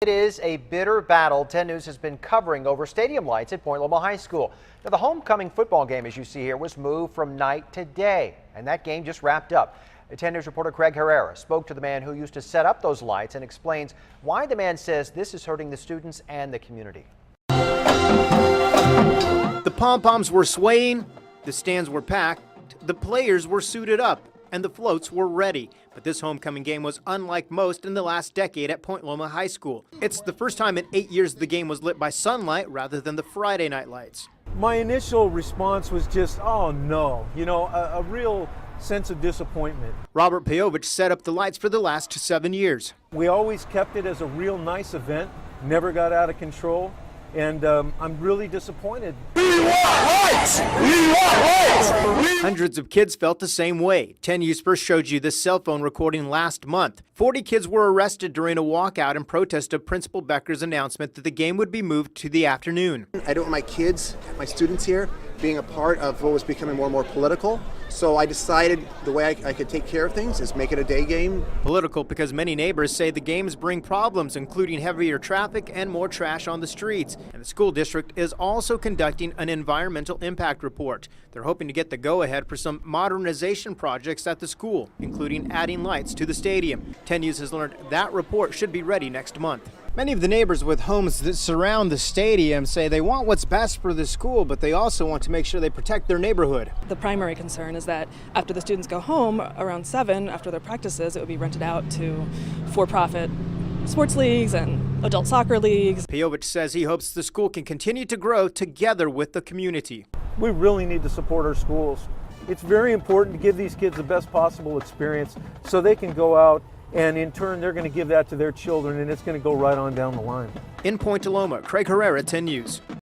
It is a bitter battle 10 News has been covering over stadium lights at Point Loma High School. Now, the homecoming football game, as you see here, was moved from night to day, and that game just wrapped up. 10 News reporter Craig Herrera spoke to the man who used to set up those lights and explains why the man says this is hurting the students and the community. The pom-poms were swaying, the stands were packed, the players were suited up, and the floats were ready. But this homecoming game was unlike most in the last decade at Point Loma High School. It's the first time in 8 years the game was lit by sunlight rather than the Friday night lights. My initial response was just, oh no, a real sense of disappointment. Robert Pejovich set up the lights for the last 7 years. We always kept it as a real nice event, never got out of control, and I'm really disappointed. We want lights! We want lights! Hundreds of kids felt the same way. 10 News first showed you this cell phone recording last month. 40 kids were arrested during a walkout in protest of Principal Becker's announcement that the game would be moved to the afternoon. I don't want my kids, my students here, being a part of what was becoming more and more political. So I decided the way I could take care of things is make it a day game. Political because many neighbors say the games bring problems, including heavier traffic and more trash on the streets. And the school district is also conducting an environmental impact report. They're hoping to get the go-ahead for some modernization projects at the school, including adding lights to the stadium. 10 News has learned that report should be ready next month. Many of the neighbors with homes that surround the stadium say they want what's best for the school, but they also want to make sure they protect their neighborhood. The primary concern is that after the students go home around 7, after their practices, it would be rented out to for-profit sports leagues and adult soccer leagues. Pejovich says he hopes the school can continue to grow together with the community. We really need to support our schools. It's very important to give these kids the best possible experience so they can go out and in turn they're going to give that to their children, and it's going to go right on down the line. In Point Loma, Craig Herrera, 10 News.